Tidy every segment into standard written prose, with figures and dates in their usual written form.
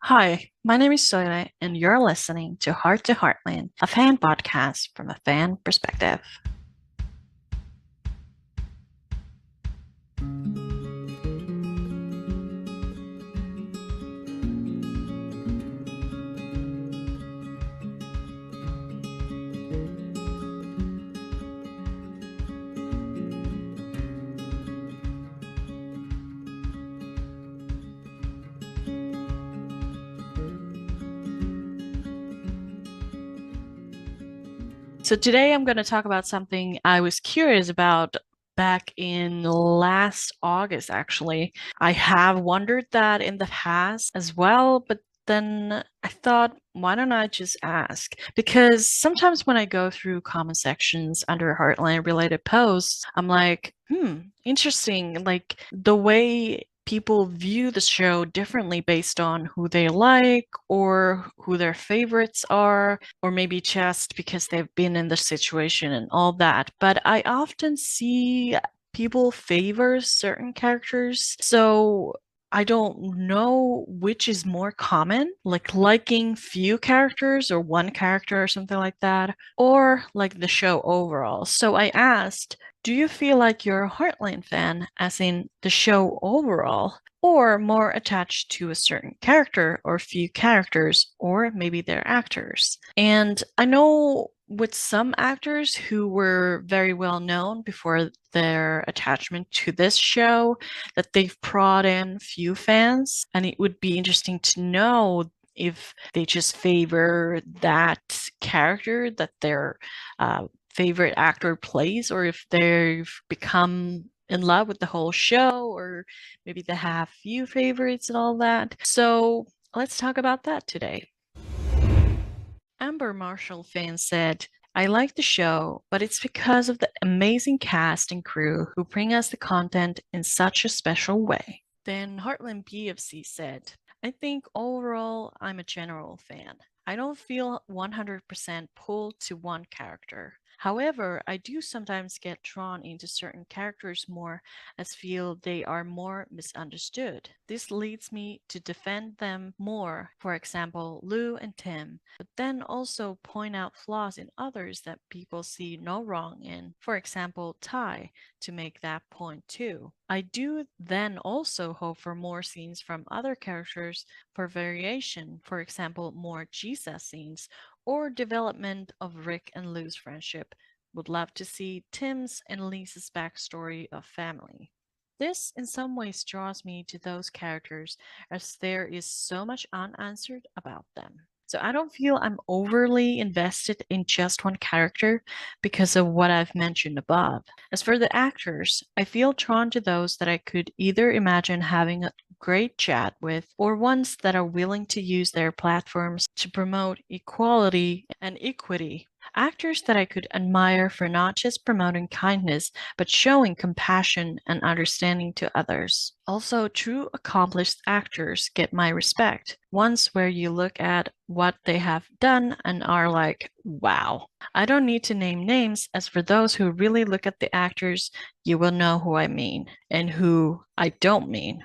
Hi, my name is Soile, and you're listening to Heartland, a fan podcast from a fan perspective. So, today I'm going to talk about something I was curious about back in last August, actually. I have wondered that in the past as well, but then I thought, why don't I just ask? Because sometimes when I go through comment sections under Heartland related posts, I'm like, interesting. Like the way people view the show differently based on who they like or who their favorites are, or maybe just because they've been in the situation and all that. But I often see people favor certain characters. So I don't know which is more common, like liking few characters or one character or something like that, or like the show overall. So I asked, do you feel like you're a Heartland fan, as in the show overall, or more attached to a certain character or few characters, or maybe their actors? And I know with some actors who were very well known before their attachment to this show, that they've brought in few fans, and it would be interesting to know if they just favor that character that their favorite actor plays, or if they've become in love with the whole show, or maybe they have few favorites and all that. So let's talk about that today. Amber Marshall fan said, I like the show, but it's because of the amazing cast and crew who bring us the content in such a special way. Then Heartland BFC said, I think overall I'm a general fan. I don't feel 100% pulled to one character. However, I do sometimes get drawn into certain characters more as feel they are more misunderstood. This leads me to defend them more, for example, Lou and Tim, but then also point out flaws in others that people see no wrong in, for example, Ty, to make that point too. I do then also hope for more scenes from other characters for variation, for example, more Jesus scenes or development of Rick and Lou's friendship. Would love to see Tim's and Lisa's backstory of family. This, in some ways, draws me to those characters as there is so much unanswered about them. So I don't feel I'm overly invested in just one character because of what I've mentioned above. As for the actors, I feel drawn to those that I could either imagine having a great chat with, or ones that are willing to use their platforms to promote equality and equity. Actors that I could admire for not just promoting kindness, but showing compassion and understanding to others. Also, true accomplished actors get my respect. Ones where you look at what they have done and are like, wow. I don't need to name names, as for those who really look at the actors, you will know who I mean and who I don't mean.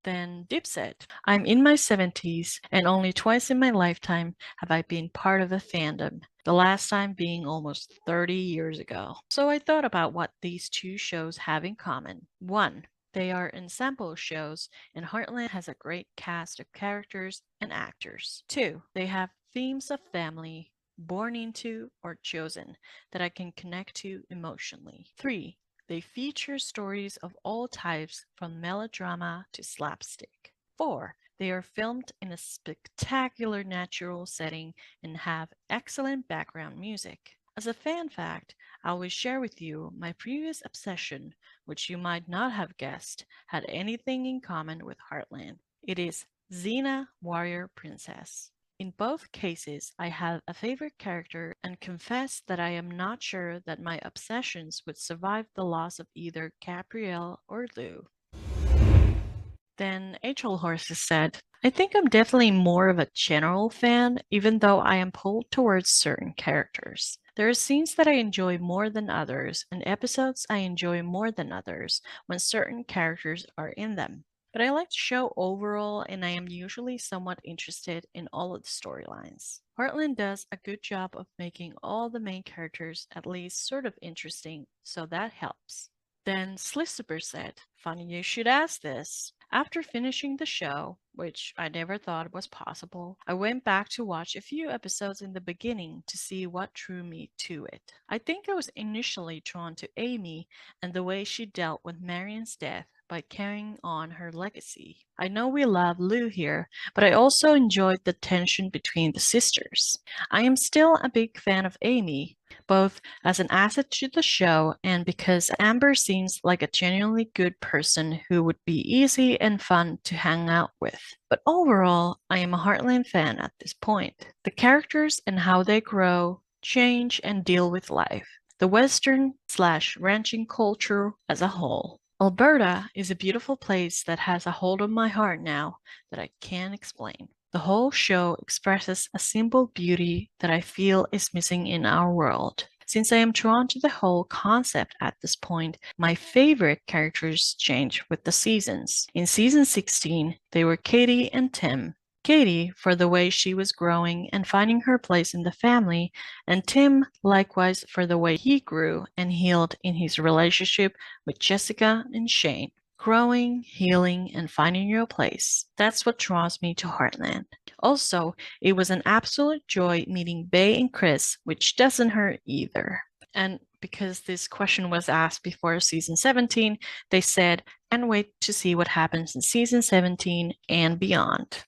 Then Dip said, I'm in my 70s, and only twice in my lifetime have I been part of a fandom, the last time being almost 30 years ago. So I thought about what these two shows have in common. One, they are ensemble shows, and Heartland has a great cast of characters and actors. Two, they have themes of family, born into or chosen, that I can connect to emotionally. Three, they feature stories of all types from melodrama to slapstick. 4. They are filmed in a spectacular natural setting and have excellent background music. As a fan fact, I will share with you my previous obsession, which you might not have guessed had anything in common with Heartland. It is Xena Warrior Princess. In both cases, I have a favorite character and confess that I am not sure that my obsessions would survive the loss of either Gabrielle or Lou. Then Angel Horses said, I think I'm definitely more of a general fan, even though I am pulled towards certain characters. There are scenes that I enjoy more than others, and episodes I enjoy more than others when certain characters are in them. but I like the show overall and I am usually somewhat interested in all of the storylines. Heartland does a good job of making all the main characters at least sort of interesting, so that helps. Then Slissiper said, "Funny you should ask this. After finishing the show, which I never thought was possible, I went back to watch a few episodes in the beginning to see what drew me to it. I think I was initially drawn to Amy and the way she dealt with Marion's death by carrying on her legacy. I know we love Lou here, but I also enjoyed the tension between the sisters. I am still a big fan of Amy, both as an asset to the show and because Amber seems like a genuinely good person who would be easy and fun to hang out with. But overall, I am a Heartland fan at this point. The characters and how they grow, change, and deal with life. The Western slash ranching culture as a whole. Alberta is a beautiful place that has a hold on my heart now that I can't explain. The whole show expresses a simple beauty that I feel is missing in our world. Since I am drawn to the whole concept at this point, my favorite characters change with the seasons. In season 16, they were Katie and Tim. Katie for the way she was growing and finding her place in the family, and Tim likewise for the way he grew and healed in his relationship with Jessica and Shane. Growing, healing, and finding your place. That's what draws me to Heartland. Also, it was an absolute joy meeting Bay and Chris, which doesn't hurt either. And because this question was asked before season 17, they said, "Can't wait to see what happens in season 17 and beyond."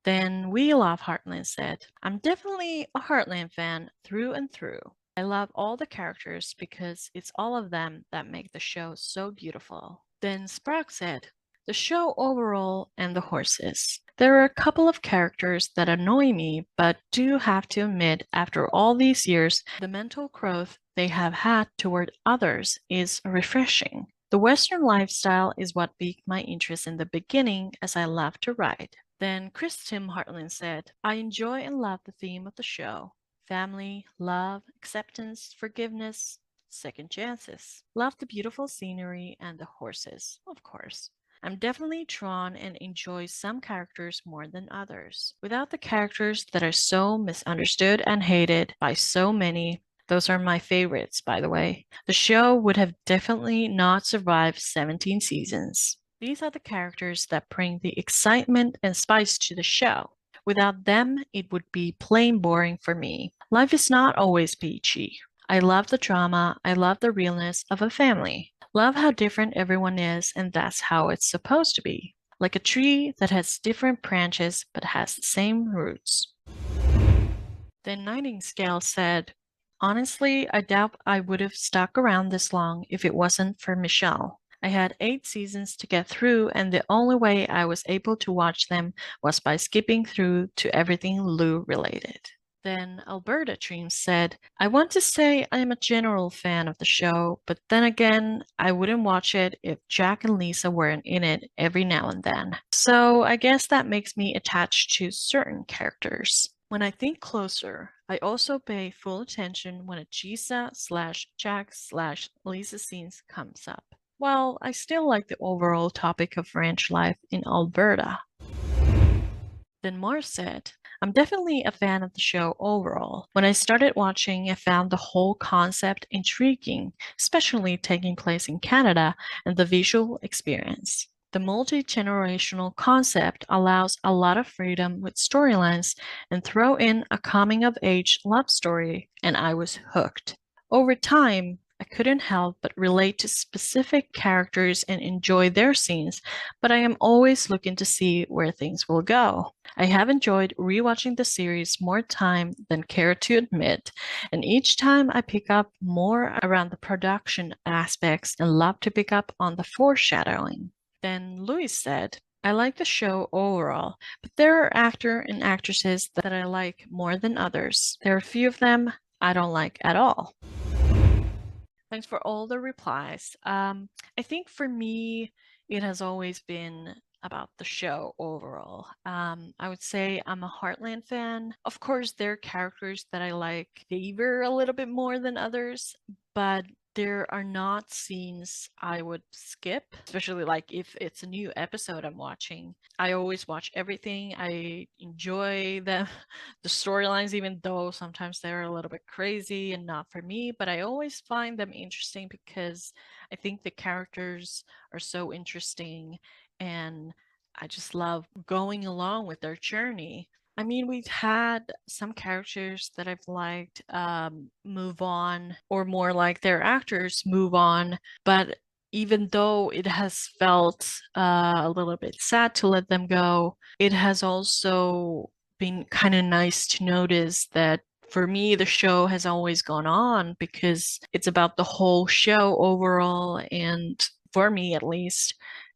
Then We Love Heartland said, "I'm definitely a Heartland fan through and through. I love all the characters because it's all of them that make the show so beautiful." Then Sprock said, "The show overall and the horses. There are a couple of characters that annoy me, but do have to admit, after all these years, the mental growth they have had toward others is refreshing. The Western lifestyle is what piqued my interest in the beginning as I love to ride." Then Chris Tim Hartland said, "I enjoy and love the theme of the show. Family, love, acceptance, forgiveness, second chances. Love the beautiful scenery and the horses, of course. I'm definitely drawn and enjoy some characters more than others. Without the characters that are so misunderstood and hated by so many, those are my favorites, by the way, the show would have definitely not survived 17 seasons. These are the characters that bring the excitement and spice to the show. Without them, it would be plain boring for me. Life is not always peachy. I love the drama, I love the realness of a family. Love how different everyone is, and that's how it's supposed to be. Like a tree that has different branches but has the same roots." Then Nightingale said, "Honestly, I doubt I would have stuck around this long if it wasn't for Michelle. I had 8 seasons to get through, and the only way I was able to watch them was by skipping through to everything Lou related." Then Alberta Dreams said, "I want to say I am a general fan of the show, but then again, I wouldn't watch it if Jack and Lisa weren't in it every now and then. So I guess that makes me attached to certain characters. When I think closer, I also pay full attention when a Gisa slash Jack slash Lisa scenes comes up. Well, I still like the overall topic of ranch life in Alberta." Then Mars said, "I'm definitely a fan of the show overall. When I started watching, I found the whole concept intriguing, especially taking place in Canada and the visual experience. The multi-generational concept allows a lot of freedom with storylines and throw in a coming-of-age love story, and I was hooked. Over time, I couldn't help but relate to specific characters and enjoy their scenes, but I am always looking to see where things will go. I have enjoyed rewatching the series more time than care to admit, and each time I pick up more around the production aspects and love to pick up on the foreshadowing." Then Louis said, "I like the show overall, but there are actors and actresses that I like more than others. There are a few of them I don't like at all." Thanks for all the replies. I think for me, it has always been about the show overall. I would say I'm a Heartland fan. Of course, there are characters that I like favor a little bit more than others, but there are not scenes I would skip, especially like if it's a new episode I'm watching. I always watch everything. I enjoy the storylines, even though sometimes they're a little bit crazy and not for me, but I always find them interesting because I think the characters are so interesting and I just love going along with their journey. I mean, we've had some characters that I've liked move on, or more like their actors move on, but even though it has felt a little bit sad to let them go, it has also been kind of nice to notice that for me, the show has always gone on because it's about the whole show overall. And for me, at least,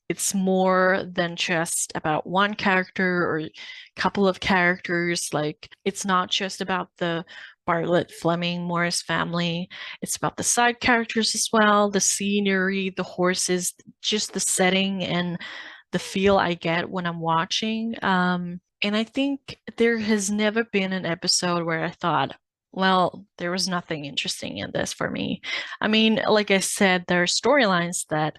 it's more than just about one character or a couple of characters. Like, it's not just about the Bartlett Fleming Morris family. It's about the side characters as well, the scenery, the horses, just the setting and the feel I get when I'm watching. And I think there has never been an episode where I thought, well, there was nothing interesting in this for me. I mean, like I said, there are storylines that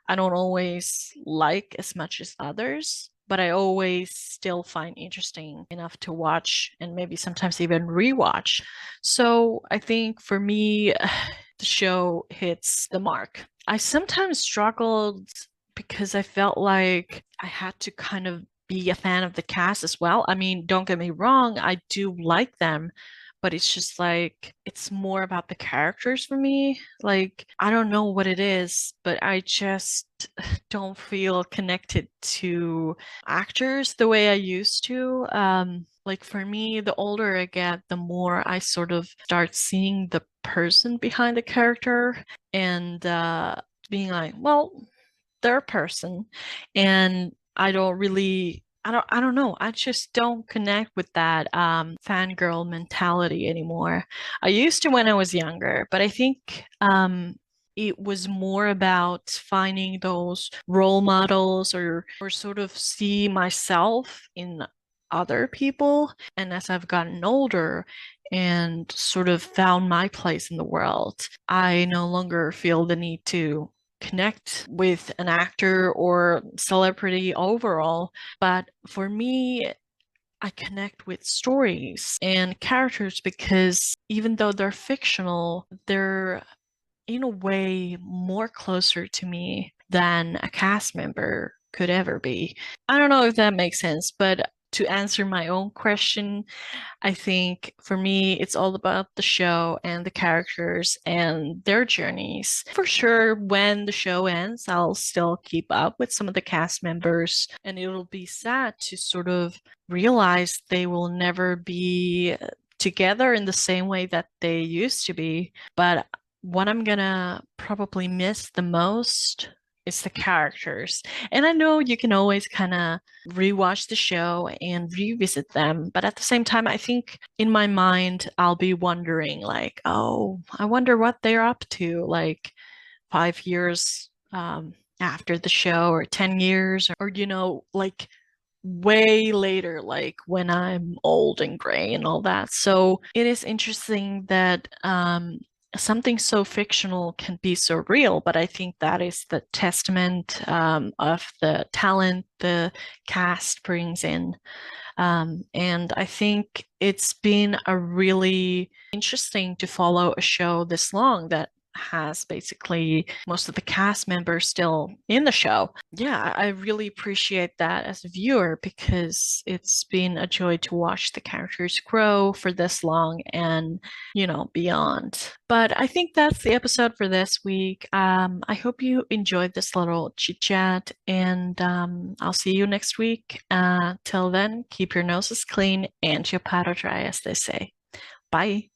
I don't always like as much as others, but I always still find interesting enough to watch and maybe sometimes even rewatch. So I think for me, the show hits the mark. I sometimes struggled because I felt like I had to kind of be a fan of the cast as well. I mean, don't get me wrong, I do like them, but it's just like it's more about the characters for me. Like, I don't know what it is, but I just don't feel connected to actors the way I used to. Like for me, the older I get, the more I sort of start seeing the person behind the character and being like, well, they're a person, and I don't know. I just don't connect with that fangirl mentality anymore. I used to when I was younger, but I think it was more about finding those role models or sort of see myself in other people. And as I've gotten older and sort of found my place in the world, I no longer feel the need to connect with an actor or celebrity overall. But for me, I connect with stories and characters because even though they're fictional, they're in a way more closer to me than a cast member could ever be. I don't know if that makes sense, but to answer my own question, I think for me, it's all about the show and the characters and their journeys. For sure, when the show ends, I'll still keep up with some of the cast members, and it'll be sad to sort of realize they will never be together in the same way that they used to be. But what I'm gonna probably miss the most is the characters. And I know you can always kind of rewatch the show and revisit them, but at the same time, I think in my mind, I'll be wondering, like, oh, I wonder what they're up to, like 5 years after the show, or 10 years, or, like way later, like when I'm old and gray and all that. So it is interesting that something so fictional can be so real, but I think that is the testament of the talent the cast brings in. And I think it's been a really interesting to follow a show this long that has basically most of the cast members still in the show. Yeah, I really appreciate that as a viewer because it's been a joy to watch the characters grow for this long and, beyond. But I think that's the episode for this week. I hope you enjoyed this little chit chat, and I'll see you next week. Till then, keep your noses clean and your powder dry, as they say. Bye.